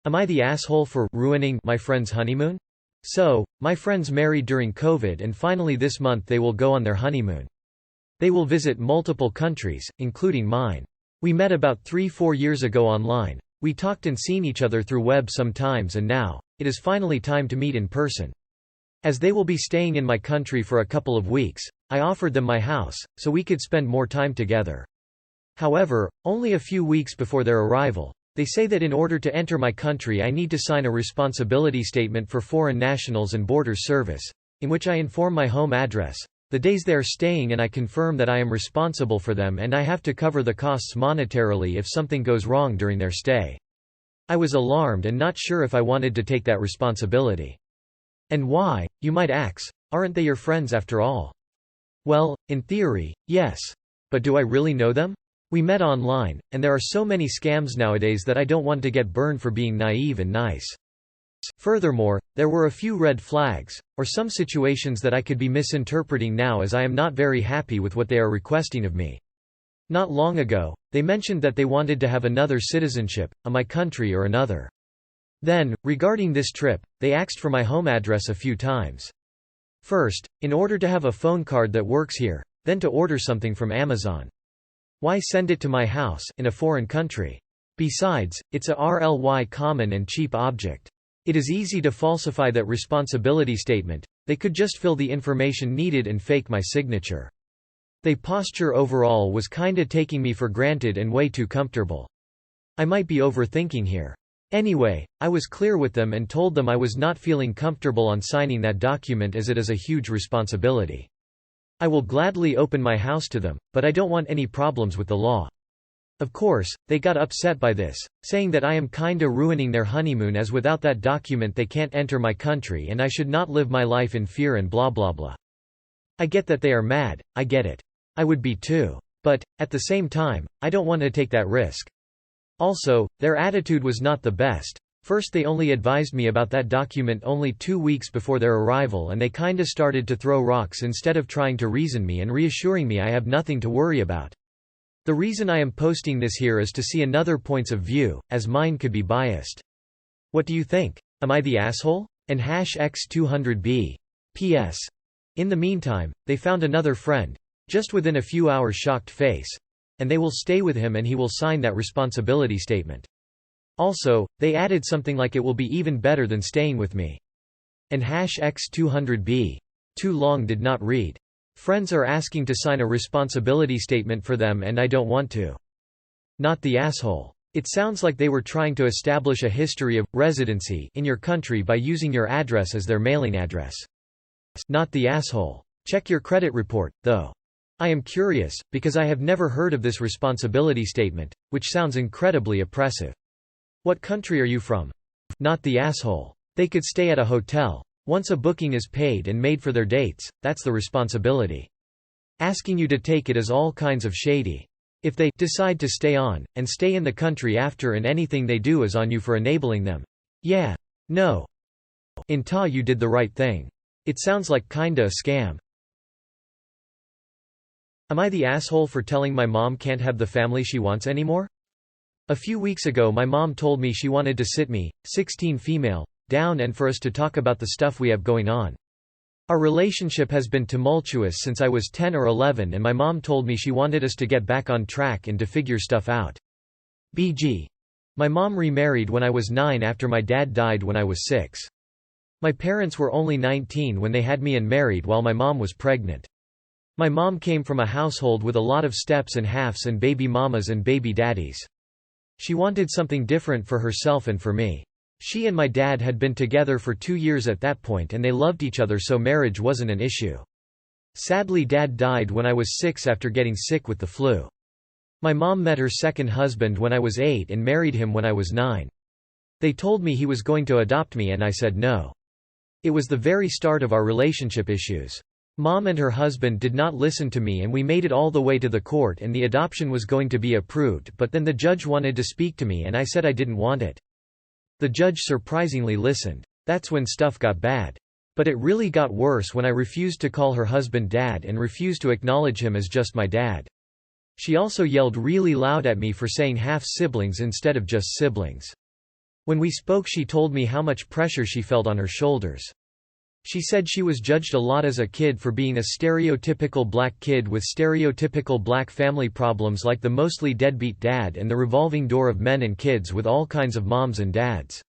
Am I the asshole for ruining my friend's honeymoon? So, my friends married during COVID and finally this month they will go on their honeymoon. They will visit multiple countries, including mine. We met about 3-4 years ago online. We talked and seen each other through web sometimes and now, it is finally time to meet in person. As they will be staying in my country for a couple of weeks, I offered them my house, so we could spend more time together. However, only a few weeks before their arrival, they say that in order to enter my country I need to sign a responsibility statement for foreign nationals and borders service, in which I inform my home address, the days they are staying, and I confirm that I am responsible for them and I have to cover the costs monetarily if something goes wrong during their stay. I was alarmed and not sure if I wanted to take that responsibility. And why, you might ask, aren't they your friends after all? Well, in theory, yes. But do I really know them? We met online, and there are so many scams nowadays that I don't want to get burned for being naive and nice. Furthermore, there were a few red flags, or some situations that I could be misinterpreting now, as I am not very happy with what they are requesting of me. Not long ago, they mentioned that they wanted to have another citizenship, my country or another. Then, regarding this trip, they asked for my home address a few times. First, in order to have a phone card that works here, then to order something from Amazon. Why send it to my house in a foreign country? Besides, it's a really common and cheap object. It is easy to falsify that responsibility statement. They could just fill the information needed and fake my signature. They posture overall was kinda taking me for granted and way too comfortable. I might be overthinking here. Anyway, I was clear with them and told them I was not feeling comfortable on signing that document as it is a huge responsibility. I will gladly open my house to them, but I don't want any problems with the law. Of course, they got upset by this, saying that I am kinda ruining their honeymoon as without that document they can't enter my country and I should not live my life in fear and blah blah blah. I get that they are mad, I get it. I would be too. But, at the same time, I don't want to take that risk. Also, their attitude was not the best. First they only advised me about that document only 2 weeks before their arrival and they kinda started to throw rocks instead of trying to reason me and reassuring me I have nothing to worry about. The reason I am posting this here is to see another points of view, as mine could be biased. What do you think? Am I the asshole? And #X200B. P.S. In the meantime, they found another friend, just within a few hours shocked face. And they will stay with him and he will sign that responsibility statement. Also, they added something like it will be even better than staying with me. And #X200B. Too long did not read. Friends are asking to sign a responsibility statement for them and I don't want to. Not the asshole. It sounds like they were trying to establish a history of residency in your country by using your address as their mailing address. Not the asshole. Check your credit report, though. I am curious, because I have never heard of this responsibility statement, which sounds incredibly oppressive. What country are you from? Not the asshole. They could stay at a hotel. Once a booking is paid and made for their dates, that's the responsibility. Asking you to take it is all kinds of shady. If they decide to stay on, and stay in the country after and anything they do is on you for enabling them. Yeah. No. You did the right thing. It sounds like kinda a scam. Am I the asshole for telling my mom can't have the family she wants anymore? A few weeks ago my mom told me she wanted to sit me, 16 female, down and for us to talk about the stuff we have going on. Our relationship has been tumultuous since I was 10 or 11 and my mom told me she wanted us to get back on track and to figure stuff out. BG. My mom remarried when I was 9 after my dad died when I was 6. My parents were only 19 when they had me and married while my mom was pregnant. My mom came from a household with a lot of steps and halves and baby mamas and baby daddies. She wanted something different for herself and for me. She and my dad had been together for 2 years at that point and they loved each other so marriage wasn't an issue. Sadly Dad died when I was 6 after getting sick with the flu. My mom met her second husband when I was 8 and married him when I was 9. They told me he was going to adopt me and I said no. It was the very start of our relationship issues. Mom and her husband did not listen to me and we made it all the way to the court and the adoption was going to be approved, but then the judge wanted to speak to me and I said I didn't want it. The judge surprisingly listened. That's when stuff got bad. But it really got worse when I refused to call her husband dad and refused to acknowledge him as just my dad. She also yelled really loud at me for saying half siblings instead of just siblings. When we spoke she told me how much pressure she felt on her shoulders. She said she was judged a lot as a kid for being a stereotypical black kid with stereotypical black family problems like the mostly deadbeat dad and the revolving door of men and kids with all kinds of moms and dads.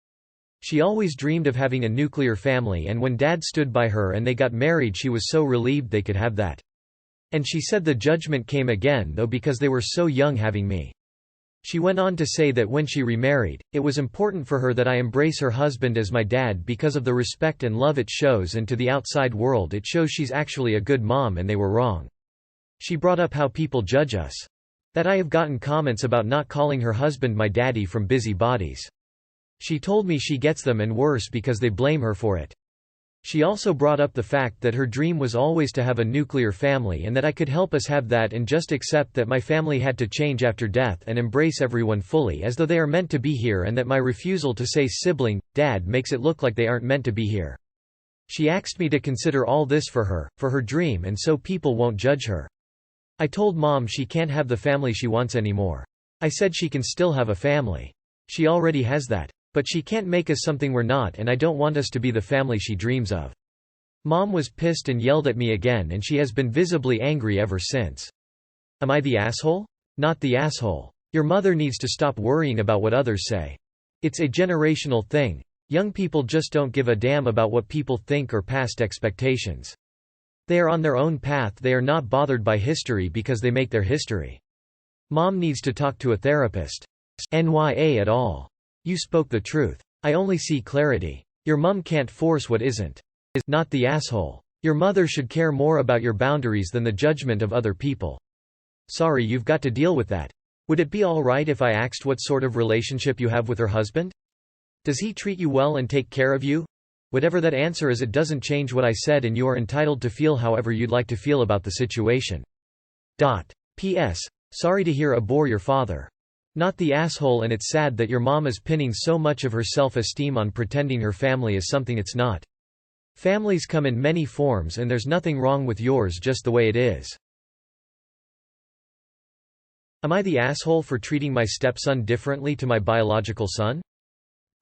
She always dreamed of having a nuclear family, and when dad stood by her and they got married she was so relieved they could have that. And she said the judgment came again though because they were so young having me. She went on to say that when she remarried, it was important for her that I embrace her husband as my dad because of the respect and love it shows, and to the outside world it shows she's actually a good mom and they were wrong. She brought up how people judge us. That I have gotten comments about not calling her husband my daddy from busybodies. She told me she gets them and worse because they blame her for it. She also brought up the fact that her dream was always to have a nuclear family and that I could help us have that and just accept that my family had to change after death and embrace everyone fully as though they are meant to be here, and that my refusal to say sibling, dad makes it look like they aren't meant to be here. She asked me to consider all this for her dream, and so people won't judge her. I told Mom she can't have the family she wants anymore. I said she can still have a family. She already has that. But she can't make us something we're not, and I don't want us to be the family she dreams of. Mom was pissed and yelled at me again, and she has been visibly angry ever since. Am I the asshole? Not the asshole. Your mother needs to stop worrying about what others say. It's a generational thing. Young people just don't give a damn about what people think or past expectations. They are on their own path, they are not bothered by history because they make their history. Mom needs to talk to a therapist. NYA at all. You spoke the truth. I only see clarity. Your mum can't force what isn't. Not the asshole. Your mother should care more about your boundaries than the judgment of other people. Sorry, you've got to deal with that. Would it be alright if I asked what sort of relationship you have with her husband? Does he treat you well and take care of you? Whatever that answer is, it doesn't change what I said, and you are entitled to feel however you'd like to feel about the situation. P.S. Sorry to hear I bore your father. Not the asshole, and it's sad that your mom is pinning so much of her self-esteem on pretending her family is something it's not. Families come in many forms and there's nothing wrong with yours just the way it is. Am I the asshole for treating my stepson differently to my biological son?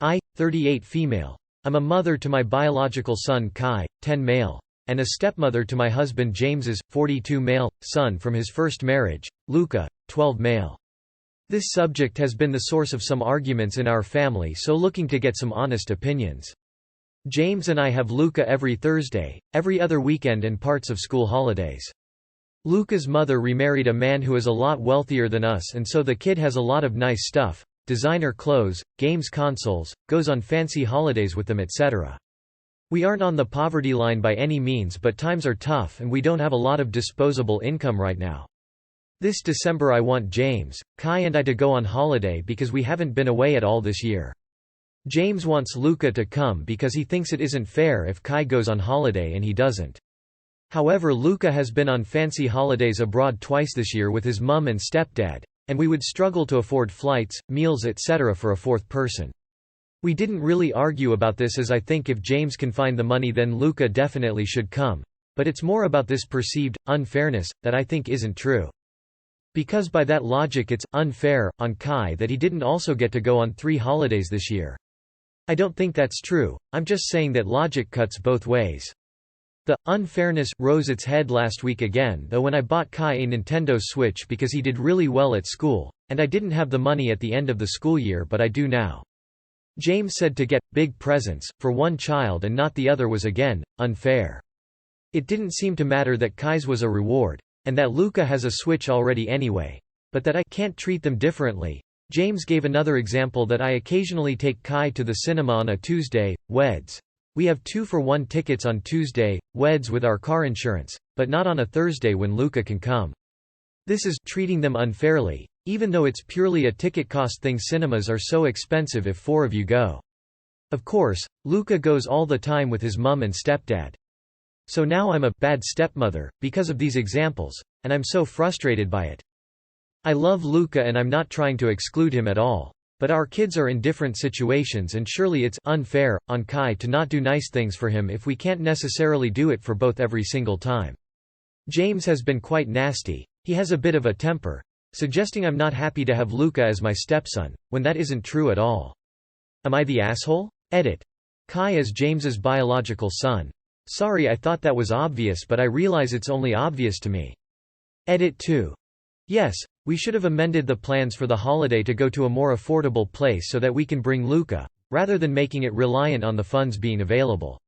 I, 38 female. I'm a mother to my biological son Kai, 10 male. And a stepmother to my husband James's, 42 male, son from his first marriage, Luca, 12 male. This subject has been the source of some arguments in our family, so looking to get some honest opinions. James and I have Luca every Thursday, every other weekend and parts of school holidays. Luca's mother remarried a man who is a lot wealthier than us, and so the kid has a lot of nice stuff, designer clothes, games consoles, goes on fancy holidays with them, etc. We aren't on the poverty line by any means, but times are tough and we don't have a lot of disposable income right now. This December I want James, Kai and I to go on holiday because we haven't been away at all this year. James wants Luca to come because he thinks it isn't fair if Kai goes on holiday and he doesn't. However, Luca has been on fancy holidays abroad twice this year with his mum and stepdad, and we would struggle to afford flights, meals etc. for a fourth person. We didn't really argue about this, as I think if James can find the money then Luca definitely should come, but it's more about this perceived unfairness that I think isn't true. Because by that logic it's unfair on Kai that he didn't also get to go on 3 holidays this year. I don't think that's true, I'm just saying that logic cuts both ways. The unfairness rose its head last week again though when I bought Kai a Nintendo Switch because he did really well at school, and I didn't have the money at the end of the school year but I do now. James said to get big presents for one child and not the other was again unfair. It didn't seem to matter that Kai's was a reward, and that Luca has a Switch already anyway, but that I can't treat them differently. James gave another example that I occasionally take Kai to the cinema on a Tuesday, weds. We have 2-for-1 tickets on Tuesday, weds with our car insurance, but not on a Thursday when Luca can come. This is treating them unfairly, even though it's purely a ticket cost thing. Cinemas are so expensive if 4 of you go. Of course, Luca goes all the time with his mum and stepdad. So now I'm a bad stepmother because of these examples, and I'm so frustrated by it. I love Luca and I'm not trying to exclude him at all. But our kids are in different situations and surely it's unfair on Kai to not do nice things for him if we can't necessarily do it for both every single time. James has been quite nasty. He has a bit of a temper, suggesting I'm not happy to have Luca as my stepson, when that isn't true at all. Am I the asshole? Edit. Kai is James's biological son. Sorry, I thought that was obvious, but I realize it's only obvious to me. Edit 2. Yes, we should have amended the plans for the holiday to go to a more affordable place so that we can bring Luca, rather than making it reliant on the funds being available.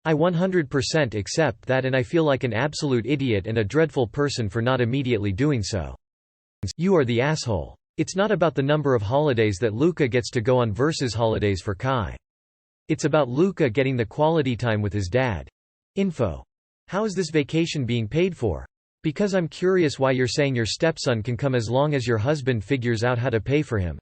I 100% accept that, and I feel like an absolute idiot and a dreadful person for not immediately doing so. You are the asshole. It's not about the number of holidays that Luca gets to go on versus holidays for Kai. It's about Luca getting the quality time with his dad. Info. How is this vacation being paid for? Because I'm curious why you're saying your stepson can come as long as your husband figures out how to pay for him.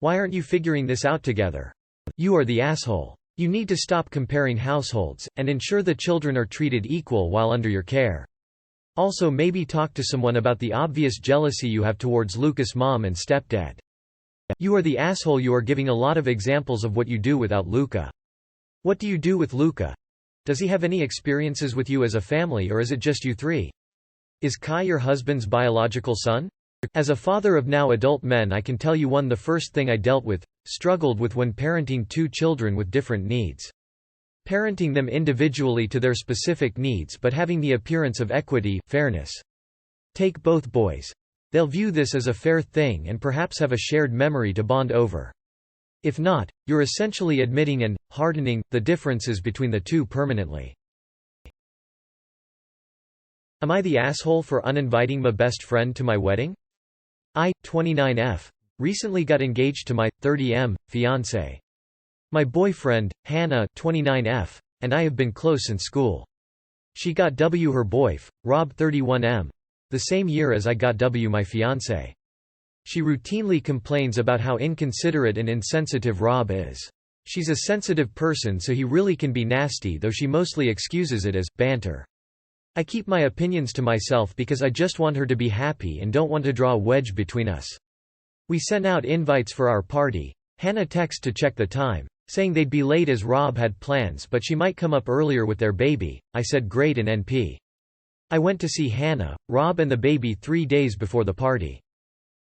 Why aren't you figuring this out together? You are the asshole. You need to stop comparing households, and ensure the children are treated equal while under your care. Also, maybe talk to someone about the obvious jealousy you have towards Luca's mom and stepdad. You are the asshole. You are giving a lot of examples of what you do without Luca. What do you do with Luca? Does he have any experiences with you as a family, or is it just you three? Is Kai your husband's biological son? As a father of now adult men, I can tell you the first thing I struggled with when parenting two children with different needs. Parenting them individually to their specific needs but having the appearance of equity, fairness. Take both boys. They'll view this as a fair thing and perhaps have a shared memory to bond over. If not, you're essentially admitting and hardening the differences between the two permanently. Am I the asshole for uninviting my best friend to my wedding? I, 29F, recently got engaged to my 30M fiancé. My boyfriend, Hannah, 29F, and I have been close in school. She got W her boyf, Rob, 31M, the same year as I got W my fiancé. She routinely complains about how inconsiderate and insensitive Rob is. She's a sensitive person, so he really can be nasty, though she mostly excuses it as banter. I keep my opinions to myself because I just want her to be happy and don't want to draw a wedge between us. We sent out invites for our party. Hannah texted to check the time, saying they'd be late as Rob had plans but she might come up earlier with their baby. I said great and NP. I went to see Hannah, Rob and the baby 3 days before the party.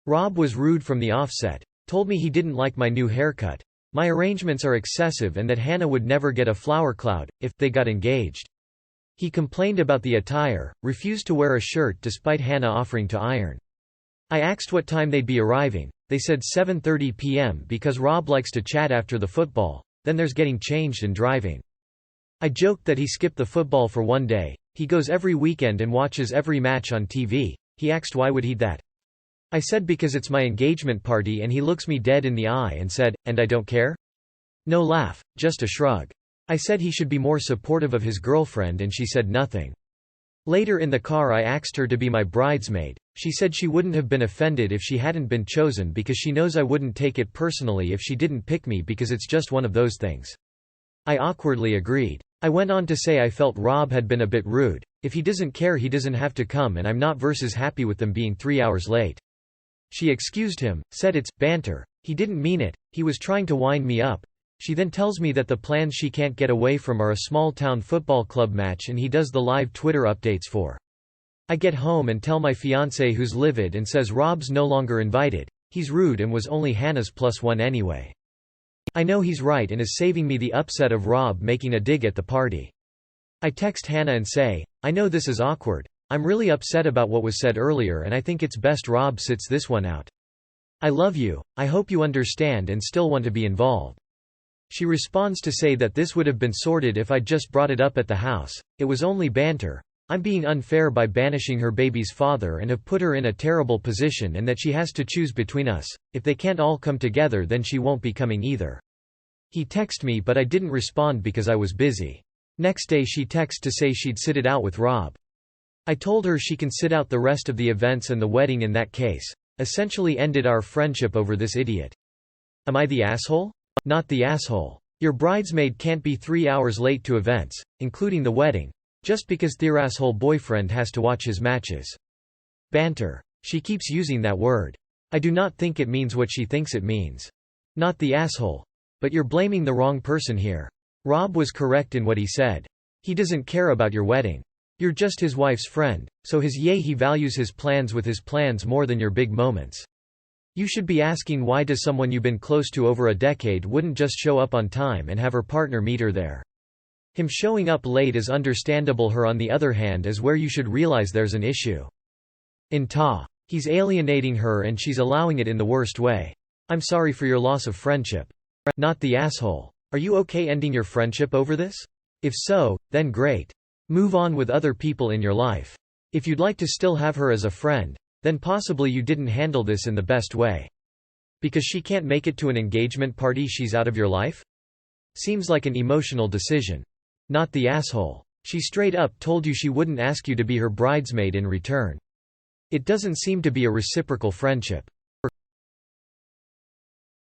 Rob was rude from the offset, told me he didn't like my new haircut, my arrangements are excessive, and that Hannah would never get a flower cloud if they got engaged. He complained about the attire, refused to wear a shirt despite Hannah offering to iron. I asked what time they'd be arriving. They said 7:30 p.m. because Rob likes to chat after the football, then there's getting changed and driving. I joked that he skipped the football for one day. He goes every weekend and watches every match on TV. He asked why would he that? I said because it's my engagement party, and he looks me dead in the eye and said, and I don't care? No laugh, just a shrug. I said he should be more supportive of his girlfriend, and she said nothing. Later in the car I asked her to be my bridesmaid. She said she wouldn't have been offended if she hadn't been chosen because she knows I wouldn't take it personally if she didn't pick me because it's just one of those things. I awkwardly agreed. I went on to say I felt Rob had been a bit rude. If he doesn't care, he doesn't have to come, and I'm not versus happy with them being 3 hours late. She excused him, said it's banter. He didn't mean it, he was trying to wind me up. She then tells me that the plans she can't get away from are a small-town football club match and he does the live Twitter updates for. I get home and tell my fiancé, who's livid and says Rob's no longer invited. He's rude and was only Hannah's +1 anyway. I know he's right and is saving me the upset of Rob making a dig at the party. I text Hannah and say, I know this is awkward. I'm really upset about what was said earlier and I think it's best Rob sits this one out. I love you, I hope you understand and still want to be involved. She responds to say that this would have been sorted if I'd just brought it up at the house. It was only banter. I'm being unfair by banishing her baby's father and have put her in a terrible position, and that she has to choose between us. If they can't all come together, then she won't be coming either. He texted me but I didn't respond because I was busy. Next day she texted to say she'd sit it out with Rob. I told her she can sit out the rest of the events and the wedding in that case. Essentially ended our friendship over this idiot. Am I the asshole? Not the asshole. Your bridesmaid can't be 3 hours late to events, including the wedding, just because their asshole boyfriend has to watch his matches. Banter. She keeps using that word. I do not think it means what she thinks it means. Not the asshole. But you're blaming the wrong person here. Rob was correct in what he said. He doesn't care about your wedding. You're just his wife's friend, so he values his plans with his plans more than your big moments. You should be asking why does someone you've been close to over a decade wouldn't just show up on time and have her partner meet her there. Him showing up late is understandable, her on the other hand is where you should realize there's an issue. In ta. He's alienating her and she's allowing it in the worst way. I'm sorry for your loss of friendship. Not the asshole. Are you okay ending your friendship over this? If so, then great. Move on with other people in your life. If you'd like to still have her as a friend, then possibly you didn't handle this in the best way. Because she can't make it to an engagement party, she's out of your life? Seems like an emotional decision. Not the asshole. She straight up told you she wouldn't ask you to be her bridesmaid in return. It doesn't seem to be a reciprocal friendship.